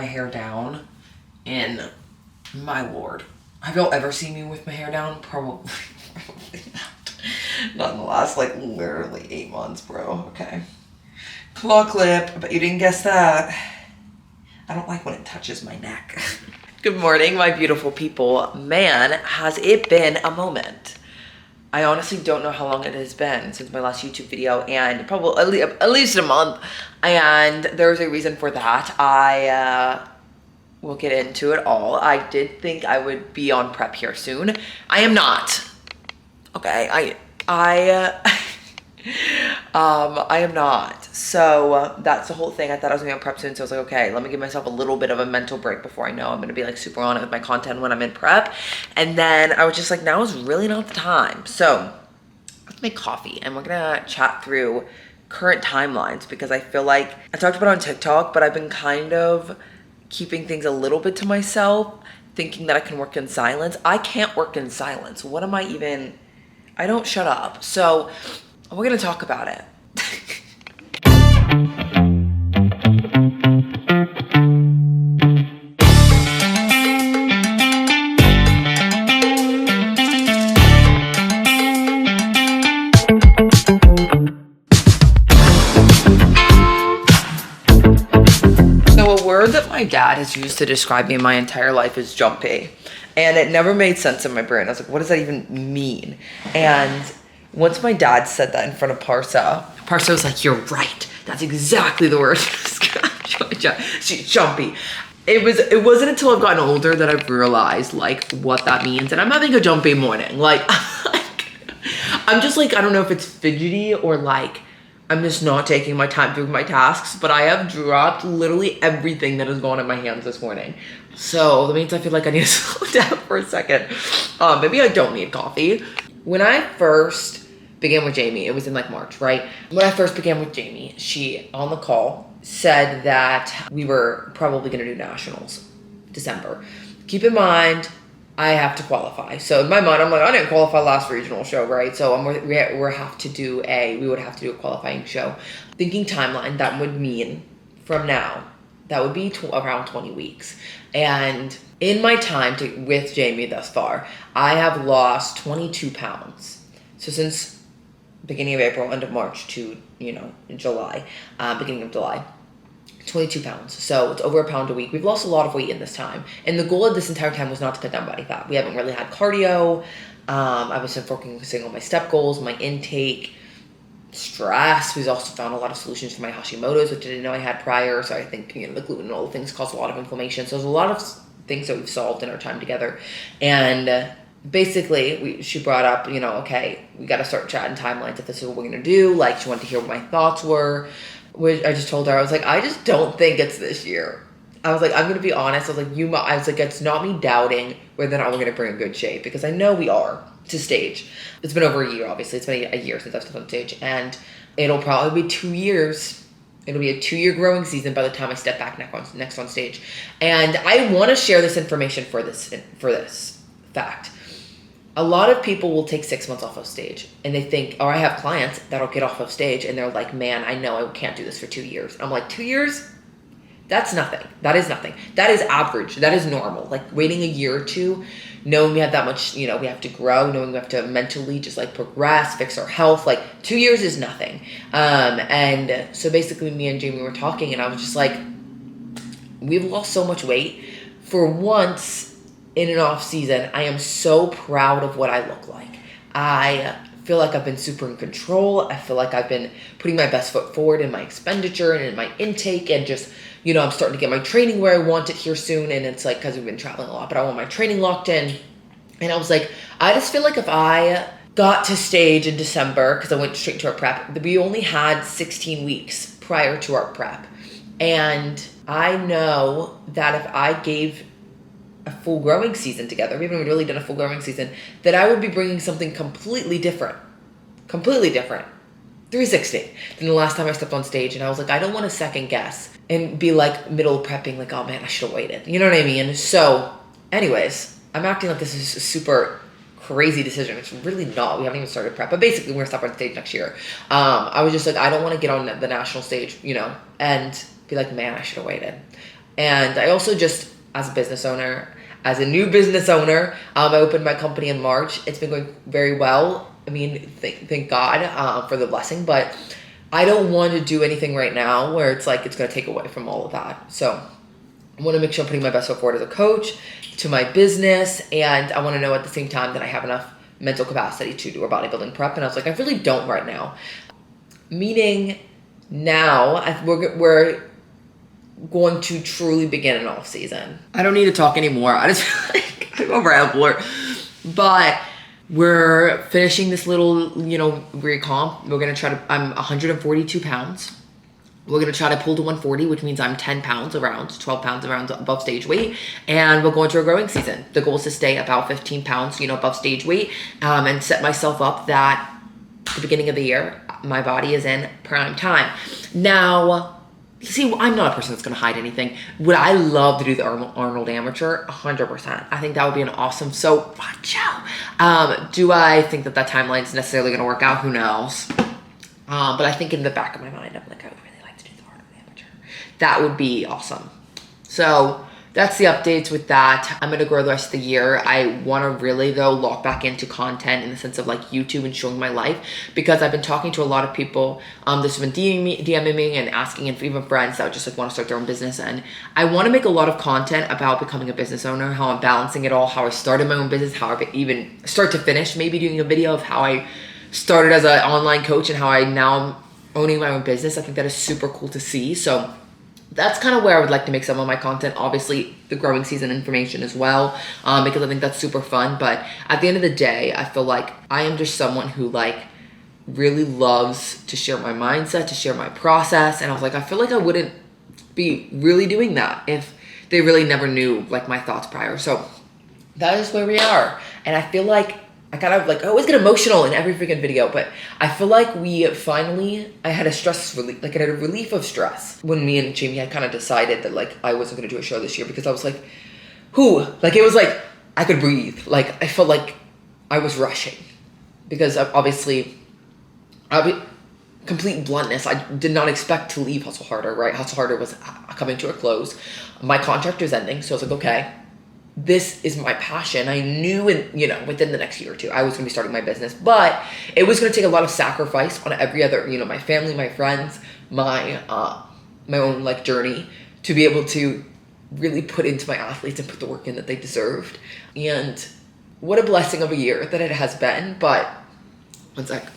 hair down, and my lord, have y'all ever seen me with my hair down? Probably not in the last, like, literally 8 months, bro. Okay. Claw clip, but you didn't guess that. I don't like when it touches my neck. Good morning, my beautiful people. Man, has it been a moment. I honestly don't know how long it has been since my last YouTube video, and probably at least a month. And there's a reason for that. I will get into it all. I did think I would be on prep here soon. I am not. Okay, I am not. So that's the whole thing. I thought I was gonna be on prep soon, so I was like, okay, let me give myself a little bit of a mental break before I know I'm gonna be like super on it with my content when I'm in prep. And then I was just like, now is really not the time. So let's make coffee and we're gonna chat through current timelines, because I feel like I talked about it on TikTok, but I've been kind of keeping things a little bit to myself, thinking that I can work in silence. I can't work in silence. What am I even? I don't shut up. So we're gonna talk about it. That my dad has used to describe me my entire life is jumpy, and it never made sense in my brain. I was like, what does that even mean? And once my dad said that in front of Parsa was like, you're right, that's exactly the word. She's jumpy. It wasn't until I've gotten older that I've realized like what that means, and I'm having a jumpy morning. Like I'm just like, I don't know if it's fidgety or like I'm just not taking my time through my tasks, but I have dropped literally everything that has gone in my hands this morning. So that means I feel like I need to slow down for a second. Maybe I don't need coffee. When I first began with Jamie, it was in like March, right? When I first began with Jamie, she, on the call, said that we were probably gonna do nationals, December. Keep in mind, I have to qualify. So in my mind, I'm like, I didn't qualify last regional show, right? So we would have to do a qualifying show. Thinking timeline, that would mean from now, that would be around 20 weeks. And in my time with Jamie thus far, I have lost 22 pounds. So since beginning of April, end of March to, July, beginning of July. 22 pounds. So it's over a pound a week. We've lost a lot of weight in this time. And the goal of this entire time was not to cut down body fat. We haven't really had cardio. I was focusing on my step goals, my intake, stress. We've also found a lot of solutions for my Hashimoto's, which I didn't know I had prior. So I think, the gluten and all the things cause a lot of inflammation. So there's a lot of things that we've solved in our time together. And basically, she brought up, okay, we got to start chatting timelines if this is what we're going to do. Like, she wanted to hear what my thoughts were. Which I just told her, I was like, I just don't think it's this year. I was like, I'm going to be honest. I was like, it's not me doubting whether or not we're going to bring a good shape, because I know we are to stage. It's been over a year, obviously. It's been a year since I've stepped on stage, and it'll probably be 2 years. It'll be a 2-year growing season by the time I step back next on stage. And I want to share this information for this fact. A lot of people will take 6 months off of stage, and they think, or I have clients that'll get off of stage and they're like, man, I know I can't do this for 2 years. I'm like, 2 years? That's nothing. That is nothing. That is average. That is normal. Like waiting a year or two, knowing we have that much, we have to grow, knowing we have to mentally just like progress, fix our health. Like 2 years is nothing. And so basically me and Jamie were talking, and I was just like, we've lost so much weight. For once, in an off season, I am so proud of what I look like. I feel like I've been super in control. I feel like I've been putting my best foot forward in my expenditure and in my intake, and just, I'm starting to get my training where I want it here soon. And it's like, because we've been traveling a lot, but I want my training locked in. And I was like, I just feel like if I got to stage in December, because I went straight to our prep, we only had 16 weeks prior to our prep. And I know that if I gave a full growing season together, we haven't really done a full growing season, that I would be bringing something completely different, 360 than the last time I stepped on stage. And I was like, I don't want to second guess and be like middle prepping, like, oh man, I should have waited. You know what I mean? So anyways, I'm acting like this is a super crazy decision. It's really not. We haven't even started prep, but basically we're gonna step on stage next year. I was just like, I don't want to get on the national stage, and be like, man, I should have waited. And I also just, as a business owner, as a new business owner, I opened my company in March. It's been going very well. I mean, thank God for the blessing, but I don't want to do anything right now where it's like it's going to take away from all of that. So I want to make sure I'm putting my best foot forward as a coach to my business, and I want to know at the same time that I have enough mental capacity to do a bodybuilding prep. And I was like, I really don't right now. Meaning now we're going to truly begin an off season. I don't need to talk anymore. I just feel like I'm a rambler. But we're finishing this little, recomp. We're going to try to, I'm 142 pounds. We're going to try to pull to 140, which means I'm 10 pounds around, 12 pounds around above stage weight. And we'll go into a growing season. The goal is to stay about 15 pounds, above stage weight, and set myself up that at the beginning of the year, my body is in prime time. Now, see, I'm not a person that's going to hide anything. Would I love to do the Arnold Amateur? 100%. I think that would be an awesome, so watch out. Do I think that timeline is necessarily going to work out? Who knows? But I think in the back of my mind, I'm like, I would really like to do the Arnold Amateur. That would be awesome. So that's the updates with that. I'm going to grow the rest of the year. I want to really, though, lock back into content in the sense of like YouTube and showing my life, because I've been talking to a lot of people that's been DMing me and asking, and even friends that just like want to start their own business. And I want to make a lot of content about becoming a business owner, how I'm balancing it all, how I started my own business, how I even start to finish, maybe doing a video of how I started as an online coach and how I now am owning my own business. I think that is super cool to see. So that's kind of where I would like to make some of my content. Obviously, the growing season information as well, because I think that's super fun. But at the end of the day, I feel like I am just someone who like really loves to share my mindset, to share my process. And I was like, I feel like I wouldn't be really doing that if they really never knew like my thoughts prior. So that is where we are. And I feel like I kind of like, I always get emotional in every freaking video, but I feel like I had a stress relief, like I had a relief of stress when me and Jamie had kind of decided that like I wasn't going to do a show this year, because I was like, it was like I could breathe. Like I felt like I was rushing, because obviously, complete bluntness, I did not expect to leave Hustle Harder, right? Hustle Harder was coming to a close. My contract was ending, so I was like, okay, this is my passion. I knew, within the next year or two, I was going to be starting my business, but it was going to take a lot of sacrifice on every other, my family, my friends, my own like journey to be able to really put into my athletes and put the work in that they deserved. And what a blessing of a year that it has been. But one sec.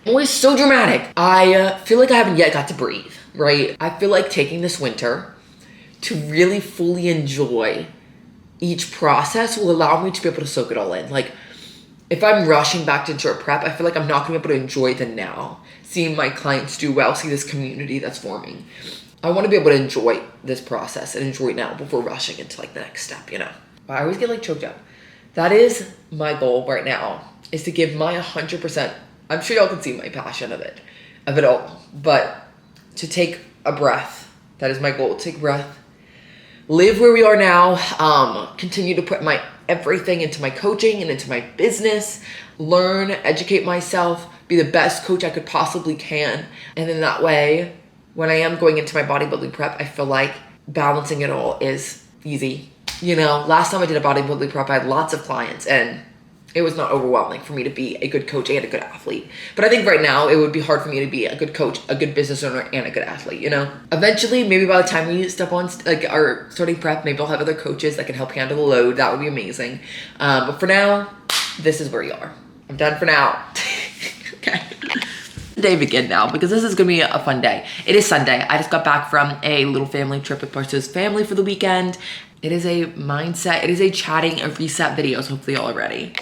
I'm always so dramatic. I feel like I haven't yet got to breathe, right? I feel like taking this winter to really fully enjoy each process will allow me to be able to soak it all in. Like if I'm rushing back to short prep, I feel like I'm not gonna be able to enjoy the now, seeing my clients do well, see this community that's forming. I want to be able to enjoy this process and enjoy it now before rushing into like the next step, I always get like choked up. That is my goal right now, is to give my 100%. I'm sure y'all can see my passion of it all, but to take a breath. That is my goal. Take a breath. Live where we are now, continue to put my everything into my coaching and into my business, learn, educate myself, be the best coach I could possibly can. And then that way, when I am going into my bodybuilding prep, I feel like balancing it all is easy. Last time I did a bodybuilding prep, I had lots of clients and it was not overwhelming for me to be a good coach and a good athlete. But I think right now it would be hard for me to be a good coach, a good business owner, and a good athlete, Eventually, maybe by the time we step on like our starting prep, maybe I'll have other coaches that can help handle the load. That would be amazing. But for now, this is where you are. I'm done for now. Okay. Day begin now, because this is gonna be a fun day. It is Sunday. I just got back from a little family trip with Parsa's family for the weekend. It is a mindset, it is a chatting and reset video, so hopefully y'all are ready.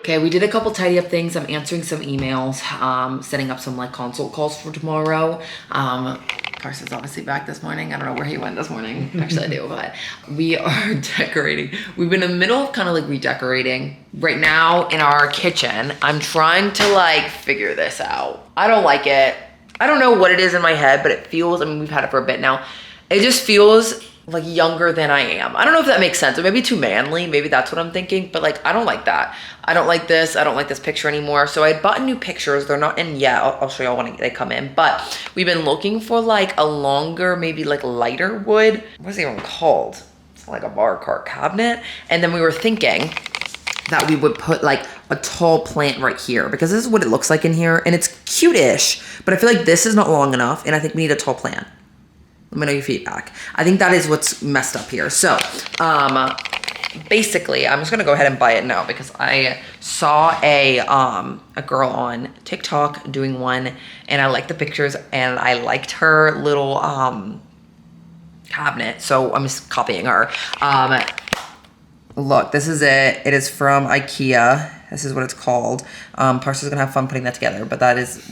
Okay, we did a couple tidy up things. I'm answering some emails, setting up some like consult calls for tomorrow. Kind Parsons obviously back this morning. I don't know where he went this morning. Actually, I do, but we are decorating. We've been in the middle of kind of like redecorating. Right now in our kitchen, I'm trying to like figure this out. I don't like it. I don't know what it is in my head, but it feels, I mean, we've had it for a bit now. It just feels like younger than I am. I don't know if that makes sense, or maybe too manly. Maybe that's what I'm thinking, but like, I don't like that. I don't like this. I don't like this picture anymore. So I had bought new pictures. They're not in yet. I'll show y'all when they come in, but we've been looking for like a longer, maybe like lighter wood. What's it even called? It's like a bar cart cabinet. And then we were thinking that we would put like a tall plant right here, because this is what it looks like in here, and it's cute-ish, but I feel like this is not long enough, and I think we need a tall plant. Let me know your feedback. I think that is what's messed up here. So, basically, I'm just gonna go ahead and buy it now because I saw a girl on TikTok doing one, and I liked the pictures, and I liked her little cabinet, so I'm just copying her. Look, this is it. It is from IKEA. This is what it's called. Parsons gonna have fun putting that together, but that is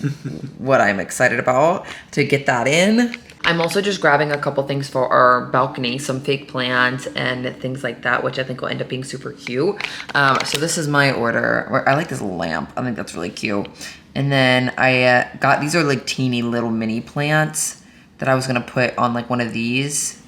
what I'm excited about, to get that in. I'm also just grabbing a couple things for our balcony, some fake plants and things like that, which I think will end up being super cute. So this is my order. I like this lamp. I think that's really cute. And then I got, these are like teeny little mini plants that I was gonna put on like one of these.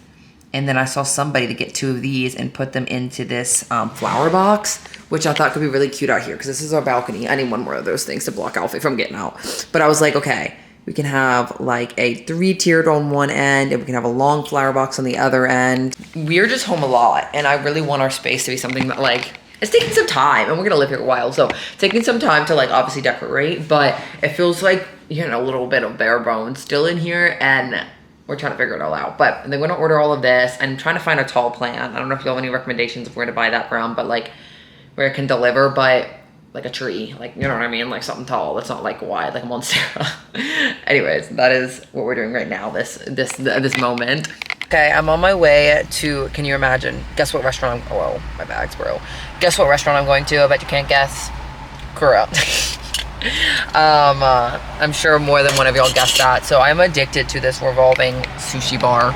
And then I saw somebody to get 2 of these and put them into this flower box, which I thought could be really cute out here, because this is our balcony. I need one more of those things to block Alfie from getting out. But I was like, okay, we can have like a 3-tiered on one end, and we can have a long flower box on the other end. We're just home a lot, and I really want our space to be something that like, it's taking some time, and we're gonna live here a while, so taking some time to like obviously decorate, but it feels like, you know, a little bit of bare bones still in here, and we're trying to figure it all out. But they're gonna order all of this. I'm trying to find a tall plant. I don't know if you have any recommendations of where to buy that from, but like where it can deliver, but like a tree, like, you know what I mean? Like something tall that's not like wide, like a monstera. Anyways, that is what we're doing right now, this moment. Okay, I'm on my way to, can you imagine? Guess what restaurant I'm, whoa, my bags, bro. Guess what restaurant I'm going to? I bet you can't guess. Kura. I'm sure more than one of y'all guessed that. So I'm addicted to this revolving sushi bar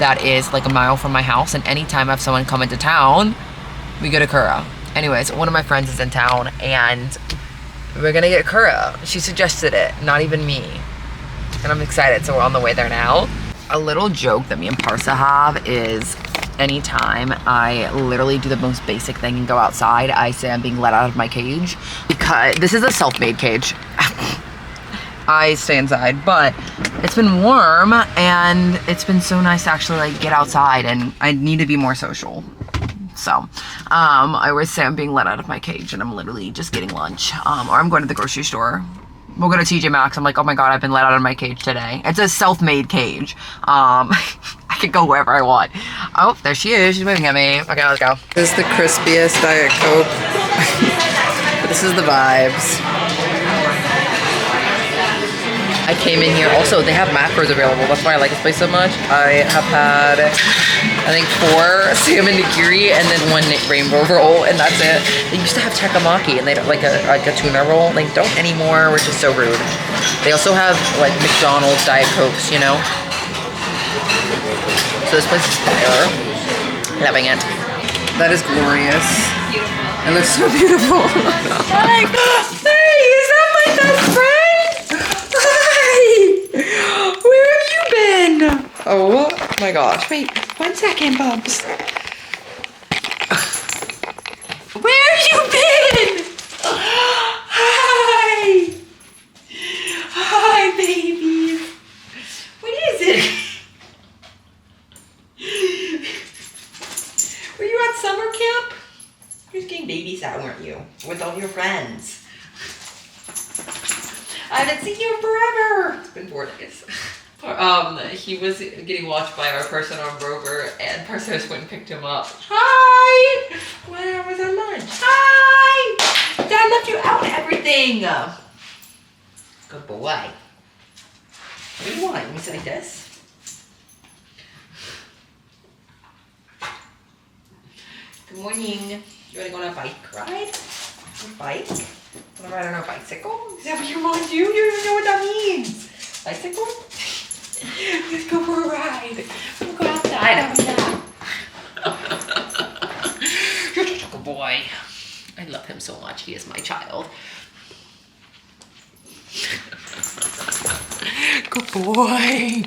that is like a mile from my house, and anytime I have someone come into town, we go to Kura. Anyways, one of my friends is in town, and we're gonna get Kura. She suggested it, not even me, and I'm excited. So we're on the way there now. A little joke that me and Parsa have is, anytime I literally do the most basic thing and go outside, I say I'm being let out of my cage, because this is a self-made cage. I stay inside, but it's been warm and it's been so nice to actually like get outside, and I need to be more social. So I always say I'm being let out of my cage, and I'm literally just getting lunch, or I'm going to the grocery store. We'll go to TJ Maxx. I'm like, oh my God, I've been let out of my cage today. It's a self-made cage. I could go wherever I want. Oh, there she is. She's waving at me. Okay, let's go. This is the crispiest Diet Coke. This is the vibes. I came in here. Also, they have macros available. That's why I like this place so much. I have had, I think, 4 salmon nigiri and then 1 rainbow roll, and that's it. They used to have teppanyaki, and they don't like a tuna roll. They don't anymore, which is so rude. They also have like McDonald's Diet Cokes, you know. So this place is fire. Loving it. That is glorious. It looks so beautiful. Hi. Hey, is that my best friend? Hi. Where have you been? Oh my gosh. Wait, 1 second, Bubs. Where have you been? Hi. Hi, baby. What is it? Were you at summer camp? You were getting babysat, weren't you? With all your friends. I haven't seen you in forever. It's been 4 days. He was getting watched by our person on Rover, and Parsos went and picked him up. Hi! Where was our lunch? Hi! Dad left you out and everything. Good boy. What do you want? You want to sit like this? Good morning. You want to go on a bike ride? A bike? Want to ride on a bicycle? Is that what you want to do? You don't even know what that means. Bicycle? Let's go for a ride. We'll go outside, have a nap. You're such a good boy. I love him so much. He is my child. Good boy.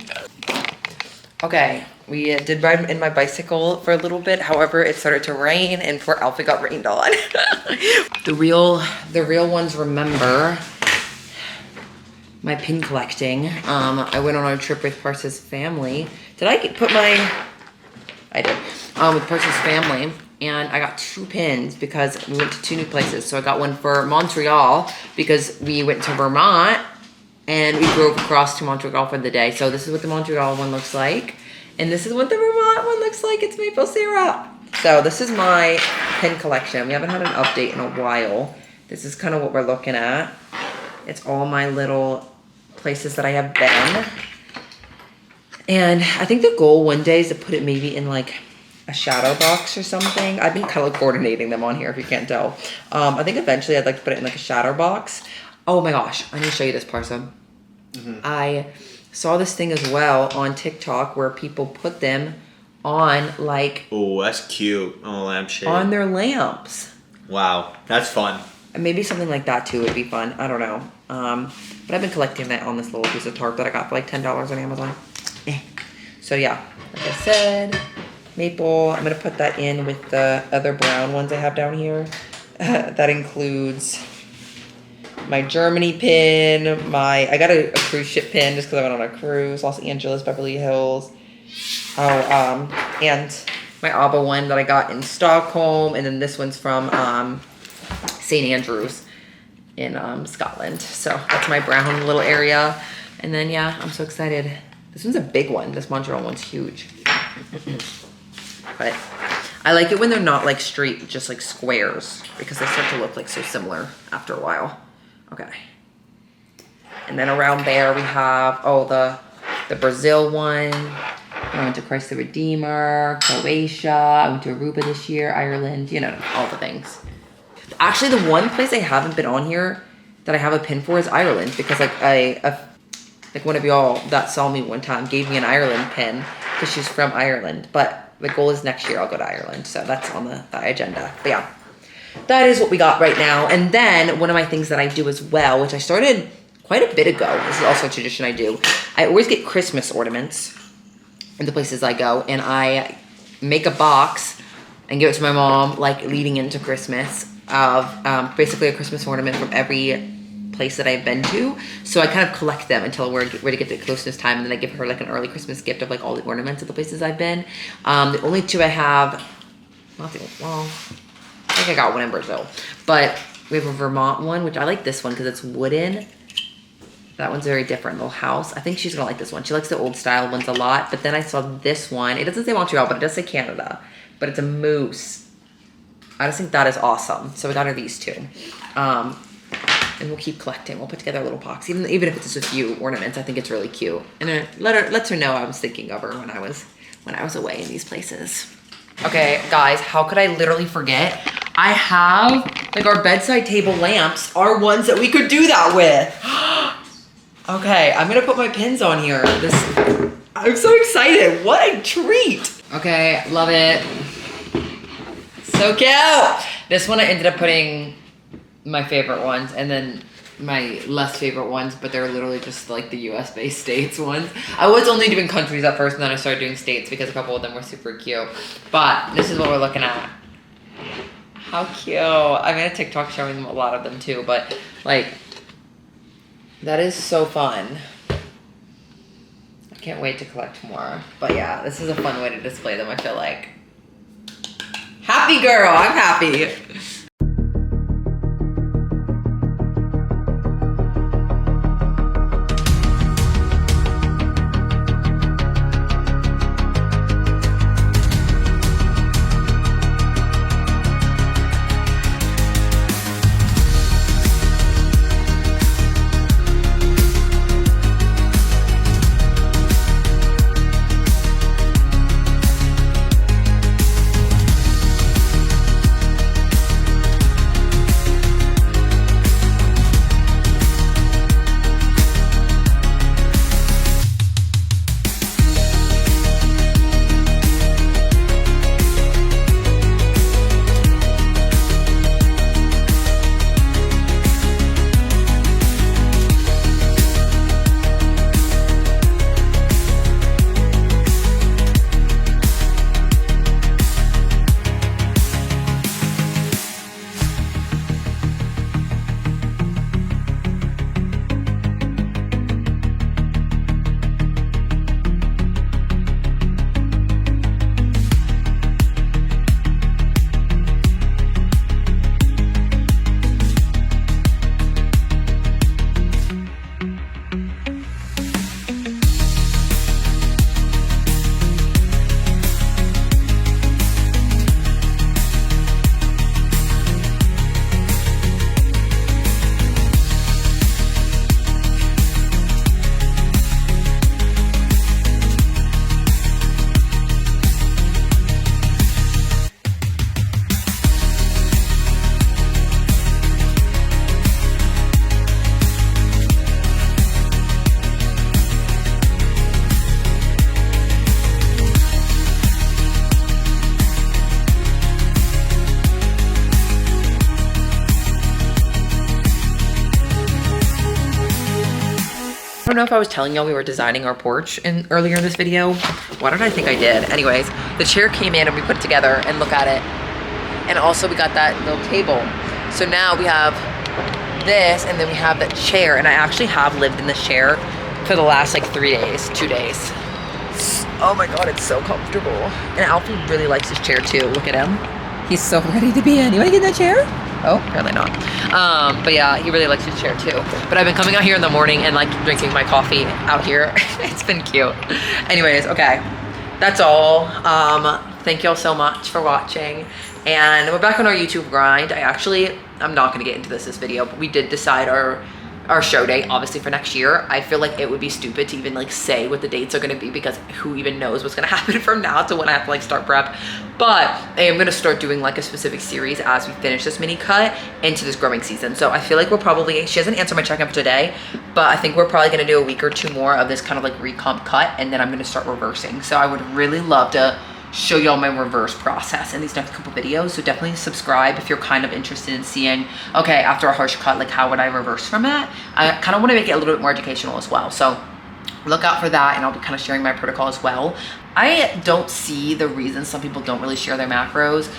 Okay, we did ride in my bicycle for a little bit. However, it started to rain and poor Alfie got rained on. The real ones remember my pin collecting. I went on a trip with Pars's family. Did I put my... I did. With Pars's family. And I got 2 pins because we went to 2 new places. So I got one for Montreal because we went to Vermont and we drove across to Montreal for the day. So this is what the Montreal one looks like. And this is what the Vermont one looks like. It's maple syrup. So this is my pin collection. We haven't had an update in a while. This is kind of what we're looking at. It's all my little places that I have been. And I think the goal one day is to put it maybe in like a shadow box or something. I've been color coordinating them on here if you can't tell. I think eventually I'd like to put it in like a shadow box. Oh my gosh, I need to show you this parcel. I saw this thing as well on TikTok where people put them on like... Oh, that's cute. Oh, lampshade. On their lamps. Wow, that's fun. And maybe something like that too would be fun. I don't know. But I've been collecting that on this little piece of tarp that I got for like $10 on Amazon. So yeah, like I said, maple. I'm gonna put that in with the other brown ones I have down here. That includes my Germany pin, I got a cruise ship pin just because I went on a cruise, Los Angeles, Beverly Hills. And my ABBA one that I got in Stockholm, and then this one's from St. Andrews in Scotland. So that's my brown little area. And then yeah, I'm so excited. This one's a big one. This Montreal one's huge. But I like it when they're not like straight, just like squares, because they start to look like so similar after a while. Okay. And then around there we have, the Brazil one. I went to Christ the Redeemer, Croatia. I went to Aruba this year, Ireland, you know, all the things. Actually, the one place I haven't been on here that I have a pin for is Ireland, because like one of y'all that saw me one time gave me an Ireland pin because she's from Ireland. But the goal is next year I'll go to Ireland, so that's on the agenda. But yeah, that is what we got right now. And then one of my things that I do as well, which I started quite a bit ago, this is also a tradition I do, I always get Christmas ornaments in the places I go, and I make a box and give it to my mom, like leading into Christmas, of basically a Christmas ornament from every place that I've been to. So I kind of collect them until we're to get to Christmas time, and then I give her like an early Christmas gift of like all the ornaments of the places I've been. The only 2 I have, I think I got one in Brazil, but we have a Vermont one, which I like this one because it's wooden. That one's very different, little house. I think she's gonna like this one. She likes the old style ones a lot, but then I saw this one. It doesn't say Montreal, but it does say Canada, but it's a moose. I just think that is awesome. So we got her these 2. And we'll keep collecting. We'll put together a little box, even if it's just a few ornaments. I think it's really cute, and it lets her know I was thinking of her when I was away in these places. Okay, guys, how could I literally forget? I have like our bedside table lamps are ones that we could do that with. Okay, I'm gonna put my pins on here. I'm so excited. What a treat. Okay, love it. So cute. This one I ended up putting my favorite ones and then my less favorite ones, but they're literally just like the US based states ones. I was only doing countries at first, and then I started doing states because a couple of them were super cute. But this is what we're looking at. How cute. I made a TikTok showing them a lot of them too, but like, that is so fun. I can't wait to collect more. But yeah, this is a fun way to display them, I feel like. Happy girl, I'm happy. don't know if I was telling y'all we were designing our porch earlier in this video. Why did I think I did? Anyways, the chair came in and we put it together and look at it. And also we got that little table. So now we have this and then we have that chair. And I actually have lived in this chair for the last like 2 days. Oh my God, it's so comfortable. And Alfie really likes his chair too. Look at him. He's so ready to be in. You wanna get in that chair? Oh, apparently not. But yeah, he really likes his chair too. But I've been coming out here in the morning and like drinking my coffee out here. It's been cute. Anyways, okay, that's all. Thank y'all so much for watching. And we're back on our YouTube grind. I'm not gonna get into this video, but we did decide our show date, obviously for next year. I feel like it would be stupid to even like say what the dates are gonna be because who even knows what's gonna happen from now to when I have to like start prep. But I am gonna start doing like a specific series as we finish this mini cut into this growing season. So I feel like she hasn't answered my check-in for today, but I think we're probably gonna do a week or two more of this kind of like recomp cut, and then I'm gonna start reversing. So I would really love to show y'all my reverse process in these next couple videos. So definitely subscribe if you're kind of interested in seeing, okay, after a harsh cut, like how would I reverse from that? I kind of want to make it a little bit more educational as well. So look out for that, and I'll be kind of sharing my protocol as well. I don't see the reason some people don't really share their macros.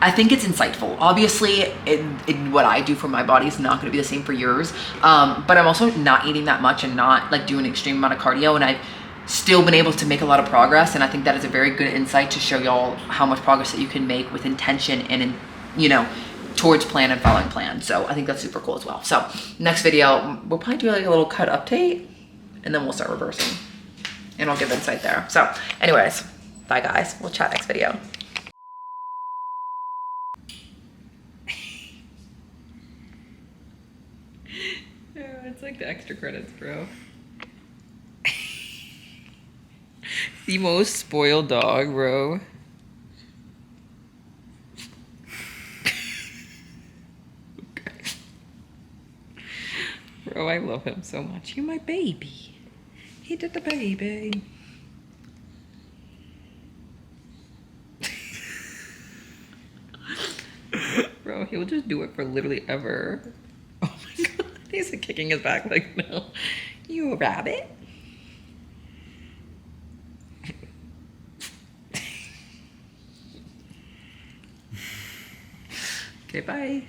I think it's insightful. Obviously, in what I do for my body is not going to be the same for yours. But I'm also not eating that much and not like doing an extreme amount of cardio, and I've still been able to make a lot of progress. And I think that is a very good insight to show y'all how much progress that you can make with intention and towards plan and following plan. So I think that's super cool as well. So next video, we'll probably do like a little cut update and then we'll start reversing and I'll give insight there. So anyways, bye guys. We'll chat next video. It's like the extra credits, bro. The most spoiled dog, bro. Okay. Bro, I love him so much. You're my baby. He did the baby. Bro, he'll just do it for literally ever. Oh my God. He's like kicking his back like, no. You a rabbit? Okay, bye.